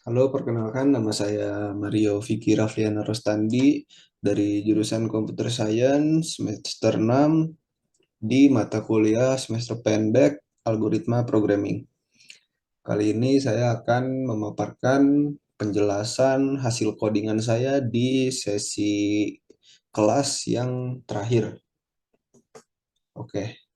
Halo, perkenalkan nama saya Mario Vicky Rafliana Rostandi dari jurusan Computer Science semester 6 di mata kuliah semester pendek Algoritma Programming. Kali ini saya akan memaparkan penjelasan hasil codingan saya di sesi kelas yang terakhir. Oke,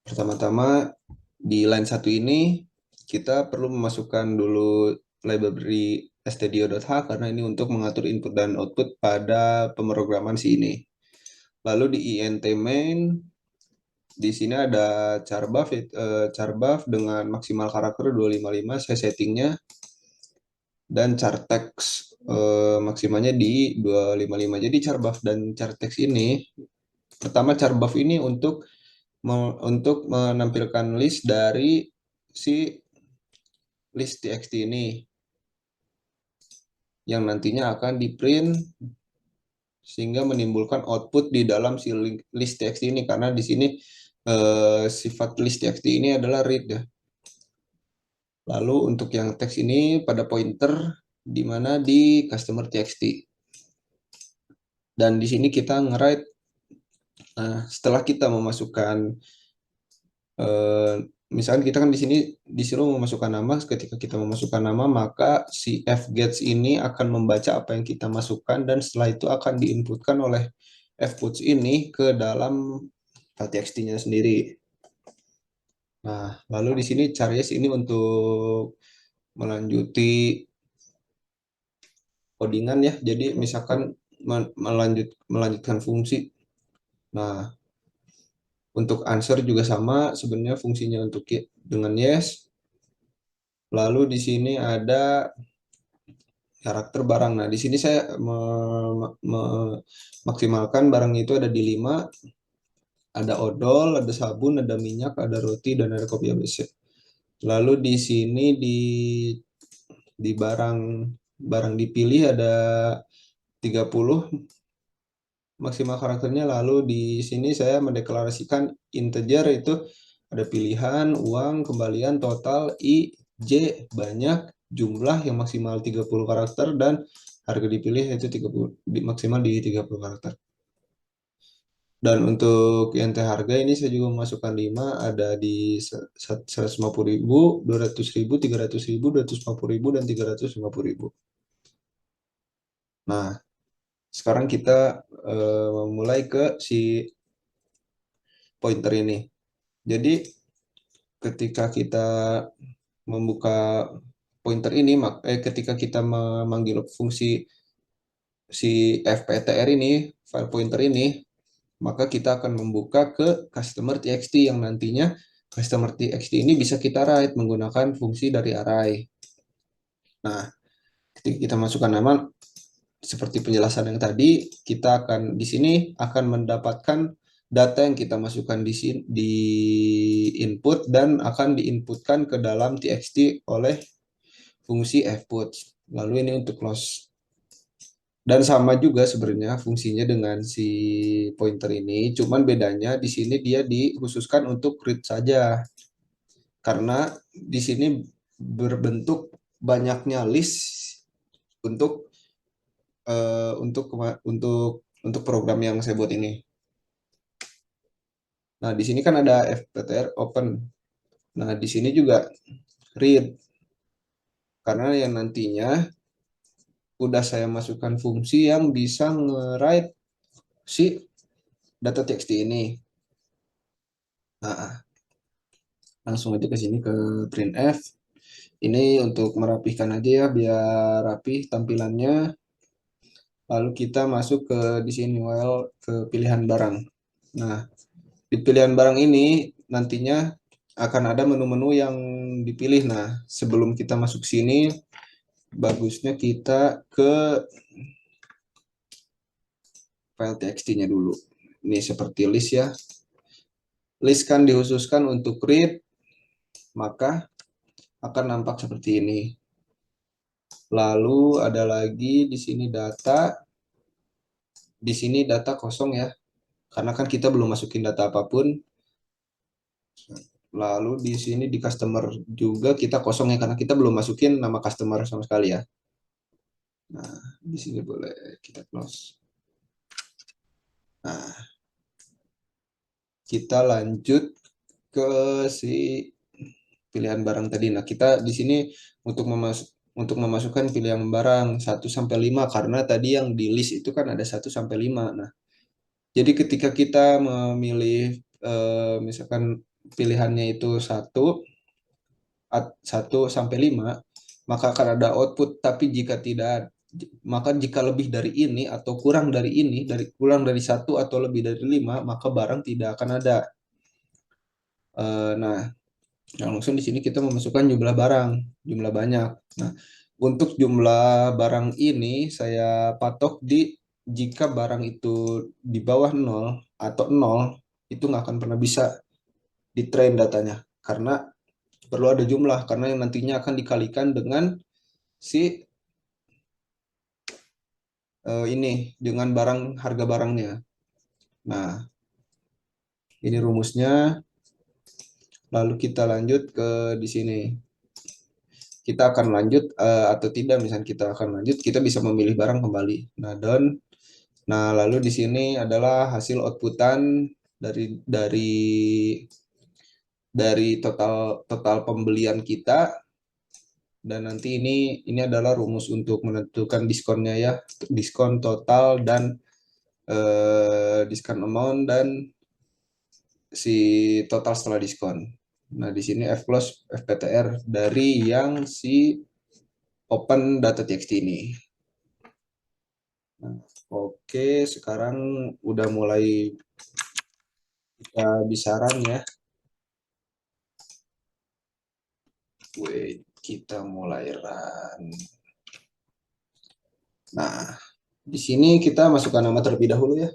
pertama-tama di line satu ini kita perlu memasukkan dulu library stdio.h karena ini untuk mengatur input dan output pada pemrograman si ini. Lalu di int main di sini ada char buff dengan maksimal karakter 255 saya settingnya, dan char text maksimalnya di 255. Jadi char buff dan char text ini, pertama char buff ini untuk menampilkan list dari si list txt ini yang nantinya akan di print sehingga menimbulkan output di dalam si list txt ini, karena di sini sifat list txt ini adalah read ya. Lalu untuk yang teks ini pada pointer di mana di customer txt, dan di sini kita nge-write. Nah, setelah kita memasukkan eh, misalkan kita kan di sini disuruh memasukkan nama. Ketika kita memasukkan nama, maka si fgets ini akan membaca apa yang kita masukkan, dan setelah itu akan diinputkan oleh fputs ini ke dalam txt-nya sendiri. Nah, lalu di sini Charles ini untuk melanjuti codingan ya. Jadi misalkan melanjutkan fungsi. Nah, untuk answer juga sama sebenarnya fungsinya untuk dengan yes. Lalu di sini ada karakter barang. Nah, di sini saya memaksimalkan barang itu ada di 5. Ada odol, ada sabun, ada minyak, ada roti, dan ada kopi ABC. Lalu di sini di barang barang dipilih ada 30 maksimal karakternya. Lalu di sini saya mendeklarasikan integer, itu ada pilihan, uang, kembalian, total, i, j, banyak, jumlah yang maksimal 30 karakter, dan harga dipilih itu 30, maksimal di 30 karakter. Dan untuk yang teh harga ini saya juga memasukkan 5, ada di 150.000, 200.000, 300.000, 250.000, dan 350.000. Nah, sekarang kita mulai ke si pointer ini. Jadi ketika kita membuka pointer ini, ketika kita memanggil fungsi si fptr ini, file pointer ini, maka kita akan membuka ke customer txt yang nantinya customer txt ini bisa kita write menggunakan fungsi dari array. Nah, ketika kita masukkan nama seperti penjelasan yang tadi, kita akan di sini akan mendapatkan data yang kita masukkan di sini di input, dan akan diinputkan ke dalam txt oleh fungsi fput. Lalu ini untuk close. Dan sama juga sebenarnya fungsinya dengan si pointer ini, cuman bedanya di sini dia dikhususkan untuk read saja. Karena di sini berbentuk banyaknya list untuk untuk program yang saya buat ini. Nah, di sini kan ada fptr open. Nah, di sini juga read, karena yang nantinya udah saya masukkan fungsi yang bisa nge-write si data txt ini. Nah, langsung aja ke sini ke printf. Ini untuk merapikan aja ya, biar rapih tampilannya. Lalu kita masuk ke di sini while ke pilihan barang. Nah, di pilihan barang ini nantinya akan ada menu-menu yang dipilih. Nah, sebelum kita masuk sini, bagusnya kita ke file txt-nya dulu. Ini seperti list ya. List kan dikhususkan untuk read, maka akan nampak seperti ini. Lalu ada lagi di sini data. Di sini data kosong ya, karena kan kita belum masukin data apapun. Lalu di sini di customer juga kita kosong ya karena kita belum masukin nama customer sama sekali ya. Nah, di sini boleh kita close. Nah, kita lanjut ke si pilihan barang tadi. Nah, kita di sini untuk memasukkan pilihan barang 1 sampai 5 karena tadi yang di list itu kan ada 1 sampai 5. Nah, jadi ketika kita memilih misalkan pilihannya itu 1 sampai 5, maka akan ada output. Tapi jika tidak, maka jika lebih dari ini atau kurang dari ini, kurang dari 1 atau lebih dari 5, maka barang tidak akan ada. Nah, langsung di sini kita memasukkan jumlah barang, jumlah banyak. Nah, untuk jumlah barang ini saya patok di jika barang itu di bawah 0 atau 0, itu nggak akan pernah bisa di train datanya. Karena perlu ada jumlah, karena yang nantinya akan dikalikan dengan si ini, dengan harga barangnya. Nah, ini rumusnya. Lalu kita lanjut ke di sini. Kita akan lanjut atau tidak, misalnya kita akan lanjut, kita bisa memilih barang kembali. Nah, done. Nah, lalu di sini adalah hasil outputan dari total total pembelian kita. Dan nanti ini adalah rumus untuk menentukan diskonnya ya, diskon total dan diskon amount dan si total setelah diskon. Nah, di sini F close FPTR dari yang si open data txt ini. Nah, oke, sekarang udah mulai kita bisaran ya. Wait, kita mulai run. Nah, di sini kita masukkan nama terlebih dahulu ya.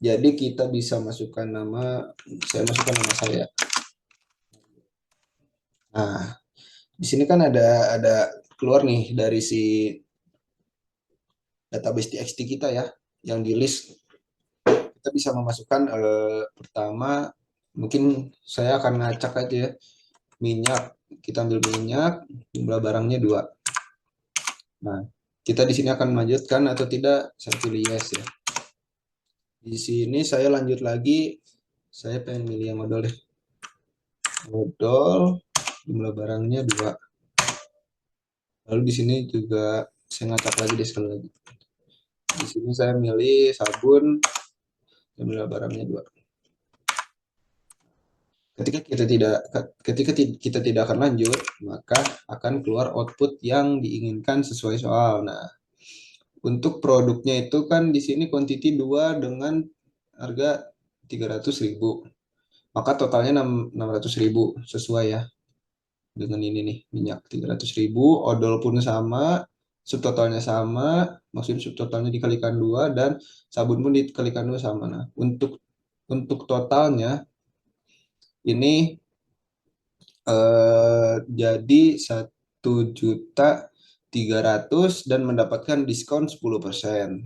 Jadi kita bisa masukkan nama, saya masukkan nama saya. Nah, di sini kan ada keluar nih dari si database txt kita ya, yang di list. Kita bisa memasukkan pertama, mungkin saya akan ngacak aja ya, minyak. Kita ambil minyak, jumlah barangnya 2. Nah, kita di sini akan melanjutkan atau tidak, saya pilih yes ya. Di sini saya lanjut lagi, saya pengen milih yang modal deh. Modal, jumlah barangnya 2. Lalu di sini juga saya ngacak lagi deh sekali lagi. Di sini saya milih sabun, jumlah barangnya 2. Ketika kita tidak akan lanjut, maka akan keluar output yang diinginkan sesuai soal. Nah, untuk produknya itu kan di sini quantity 2 dengan harga 300.000. Maka totalnya 600.000 sesuai ya dengan ini nih, minyak 300.000, odol pun sama, subtotalnya sama, maksudnya subtotalnya dikalikan 2 dan sabun pun dikalikan 2 sama. Nah, untuk totalnya ini jadi 1.300.000 dan mendapatkan diskon 10%.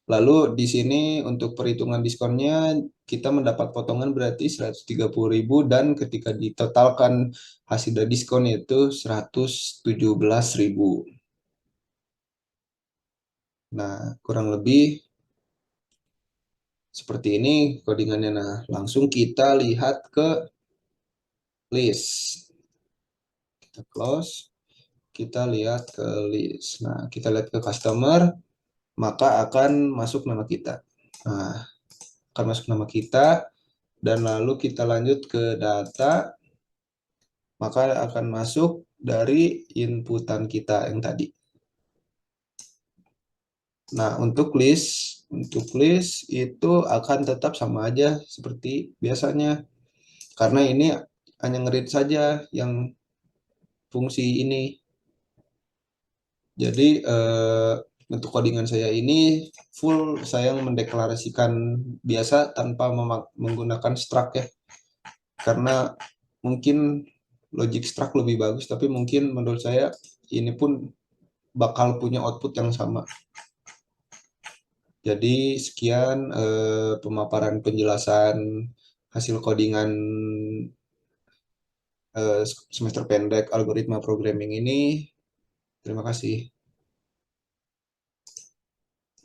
Lalu di sini untuk perhitungan diskonnya kita mendapat potongan berarti 130.000 dan ketika ditotalkan hasil dari diskon itu 117.000. Nah, kurang lebih seperti ini codingannya. Nah, langsung kita lihat ke list. Kita close. Kita lihat ke list. Nah, kita lihat ke customer, maka akan masuk nama kita. Nah, akan masuk nama kita, dan lalu kita lanjut ke data, maka akan masuk dari inputan kita yang tadi. Nah, untuk list itu akan tetap sama aja seperti biasanya. Karena ini hanya ngerit saja yang fungsi ini. Jadi untuk codingan saya ini full saya mendeklarasikan biasa tanpa menggunakan struct ya. Karena mungkin logic struct lebih bagus, tapi mungkin menurut saya ini pun bakal punya output yang sama. Jadi sekian pemaparan penjelasan hasil codingan semester pendek algoritma programming ini. Terima kasih.